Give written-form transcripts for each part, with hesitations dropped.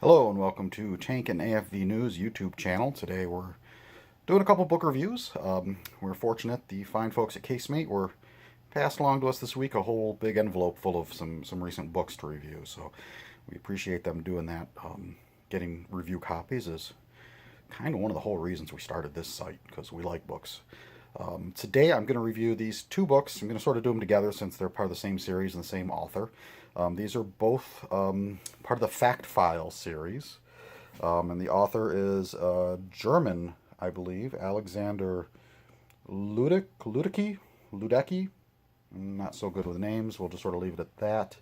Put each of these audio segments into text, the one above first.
Hello and welcome to Tank and AFV News YouTube channel. Today we're doing a couple book reviews. We're fortunate the fine folks at Casemate were passed along to us this week a whole big envelope full of some recent books to review. So we appreciate them doing that. Getting review copies is kind of one of the whole reasons we started this site, because we like books. Today I'm going to review these two books. I'm going to sort of do them together since they're part of the same series and the same author. These are both part of the Fact File series. And the author is German, I believe, Alexander Ludeke. I'm not so good with names. We'll just sort of leave it at that.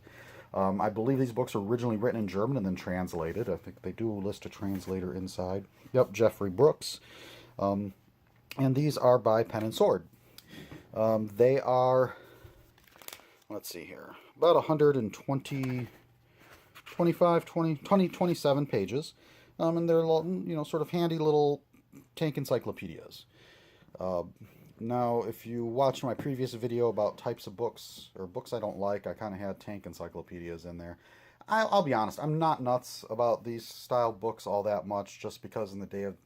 I believe these books are originally written in German and then translated. I think they do list a translator inside. Yep, Jeffrey Brooks. And these are by Pen and Sword. They are, let's see here, about 120, 25, 20, 27 pages. And they're, sort of handy little tank encyclopedias. Now, if you watched my previous video about types of books, or books I don't like, I kind of had tank encyclopedias in there. I'll be honest, I'm not nuts about these style books all that much, just because in the day of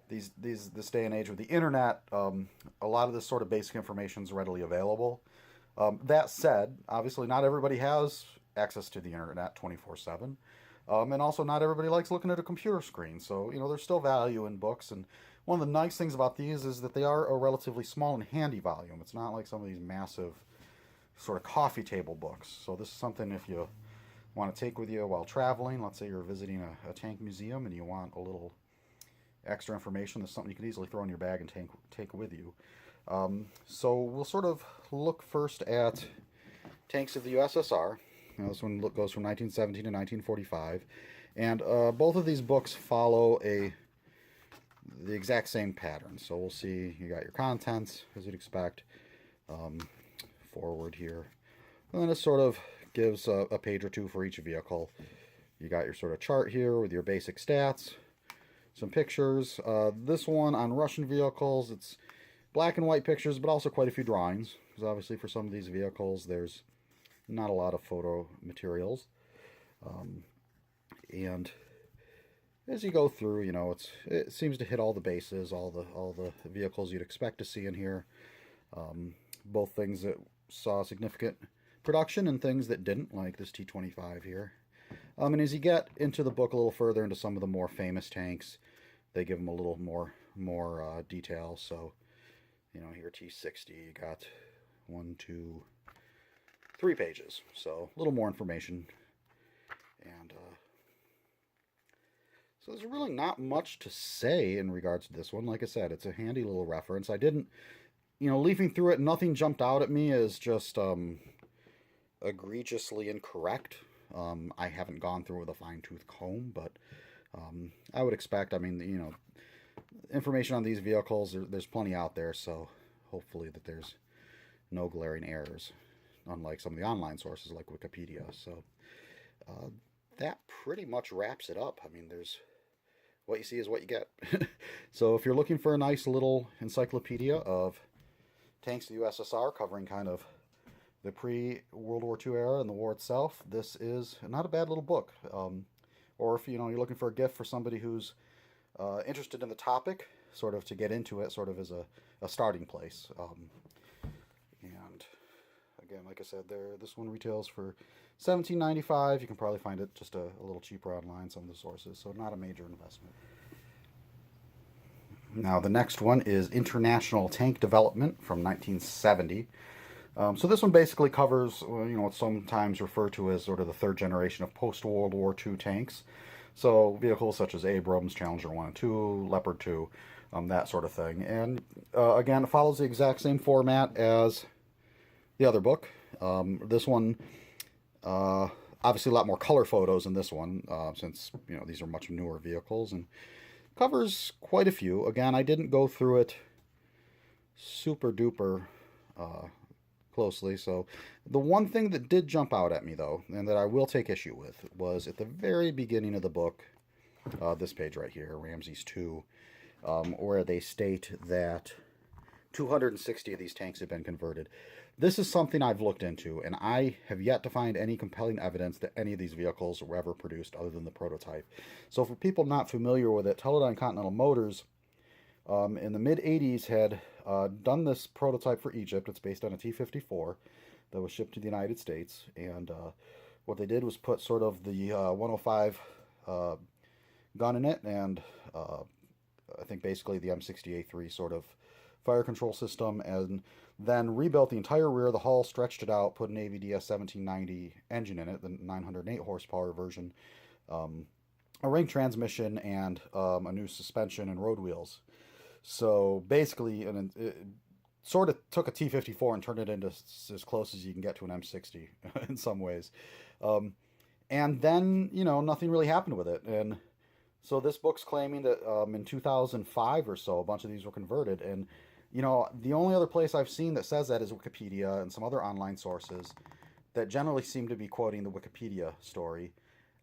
this day and age with the internet, a lot of this sort of basic information is readily available. That said, obviously not everybody has access to the internet 24/7. And also not everybody likes looking at a computer screen. So, there's still value in books. And one of the nice things about these is that they are a relatively small and handy volume. It's not like some of these massive sort of coffee table books. So this is something if you want to take with you while traveling. Let's say you're visiting a tank museum and you want a little extra information. That's something you can easily throw in your bag and take with you. So we'll sort of look first at tanks of the USSR. This one goes from 1917 to 1945, and both of these books follow the exact same pattern. So we'll see. You got your contents as you'd expect. Forward here, and then it sort of gives a page or two for each vehicle. You got your sort of chart here with your basic stats. Some pictures. This one on Russian vehicles, it's black and white pictures, but also quite a few drawings, because obviously for some of these vehicles there's not a lot of photo materials. And as you go through, it seems to hit all the bases, all the vehicles you'd expect to see in here. Both things that saw significant production and things that didn't, like this T-25 here. And as you get into the book a little further into some of the more famous tanks, they give them a little more detail. So, here T-60, you got 1, 2, 3 pages. So a little more information. And so there's really not much to say in regards to this one. Like I said, it's a handy little reference. I didn't, leafing through it, nothing jumped out at me as just egregiously incorrect. I haven't gone through with a fine-tooth comb, but I would expect, information on these vehicles, there's plenty out there, so hopefully that there's no glaring errors, unlike some of the online sources like Wikipedia. So that pretty much wraps it up. There's what you see is what you get. So if you're looking for a nice little encyclopedia of tanks of the USSR covering kind of the pre-World War II era and the war itself, this is not a bad little book. Or if you're looking for a gift for somebody who's interested in the topic, sort of to get into it, sort of as a starting place. And again, like I said, this one retails for $17.95. You can probably find it just a little cheaper online, some of the sources, so not a major investment. Now the next one is International Tank Development from 1970. So this one basically covers, what's sometimes referred to as sort of the third generation of post-World War II tanks. So vehicles such as Abrams, Challenger 1 and 2, Leopard 2, that sort of thing. And again, it follows the exact same format as the other book. This one, obviously a lot more color photos in this one, since, these are much newer vehicles, and covers quite a few. Again, I didn't go through it super duper closely. So the one thing that did jump out at me, though, and that I will take issue with, was at the very beginning of the book, this page right here, Ramses 2, where they state that 260 of these tanks have been converted. This is something I've looked into, and I have yet to find any compelling evidence that any of these vehicles were ever produced other than the prototype. So for people not familiar with it, Teledyne Continental Motors in the mid 80s had done this prototype for Egypt. It's based on a T-54 that was shipped to the United States, and what they did was put sort of the 105 gun in it, and I think basically the M60A3 sort of fire control system, and then rebuilt the entire rear, the hull, stretched it out, put an AVDS 1790 engine in it, the 908 horsepower version, a ring transmission, and a new suspension and road wheels. So basically, it sort of took a T-54 and turned it into as close as you can get to an M60 in some ways. And then, nothing really happened with it. And so this book's claiming that in 2005 or so, a bunch of these were converted. And, the only other place I've seen that says that is Wikipedia and some other online sources that generally seem to be quoting the Wikipedia story.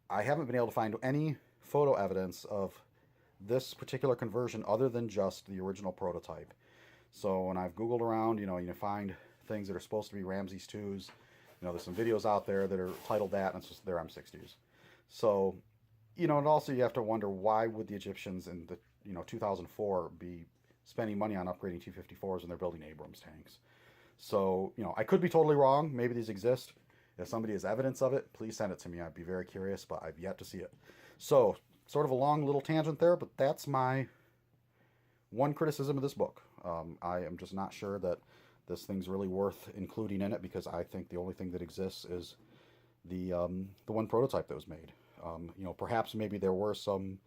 I haven't been able to find any photo evidence of this particular conversion other than just the original prototype. So when I've Googled around, you find things that are supposed to be Ramses 2s. There's some videos out there that are titled that, and it's just their M60s. So, and also you have to wonder, why would the Egyptians in the 2004 be spending money on upgrading T-54s when they're building Abrams tanks? So, I could be totally wrong. Maybe these exist. If somebody has evidence of it, please send it to me. I'd be very curious, but I've yet to see it. So, sort of a long little tangent there, but that's my one criticism of this book. I am just not sure that this thing's really worth including in it, because I think the only thing that exists is the one prototype that was made. Perhaps maybe there were some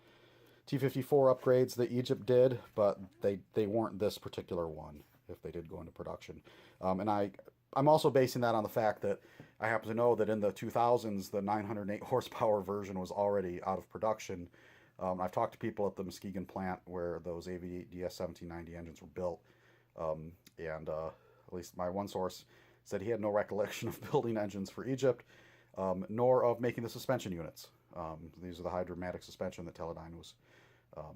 T-54 upgrades that Egypt did, but they weren't this particular one if they did go into production. And I'm also basing that on the fact that I happen to know that in the 2000s, the 908 horsepower version was already out of production. I've talked to people at the Muskegon plant where those AVDS 1790 engines were built, and at least my one source said he had no recollection of building engines for Egypt, nor of making the suspension units. These are the hydromatic suspension that Teledyne was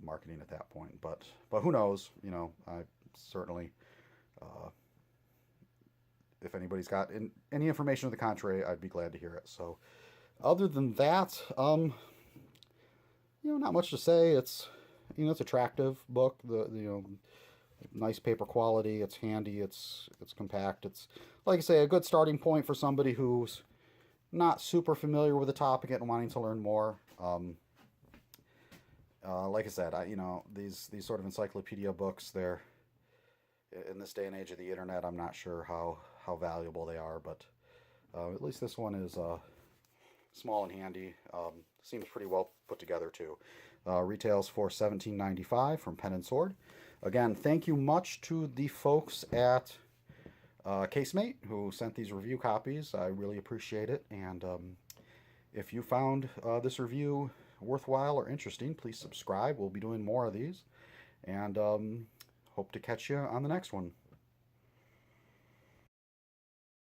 marketing at that point. But who knows? I certainly, if anybody's got any information to the contrary, I'd be glad to hear it. So, other than that, not much to say. It's it's attractive book. The nice paper quality. It's handy. It's compact. It's, like I say, a good starting point for somebody who's not super familiar with the topic and wanting to learn more. Like I said, these sort of encyclopedia books, they're, in this day and age of the internet, I'm not sure how valuable they are, but at least this one is small and handy. Seems pretty well put together too. Retails for $17.95 from Pen and Sword. Again, thank you much to the folks at Casemate who sent these review copies. I really appreciate it. And if you found this review worthwhile or interesting, please subscribe. We'll be doing more of these. And hope to catch you on the next one.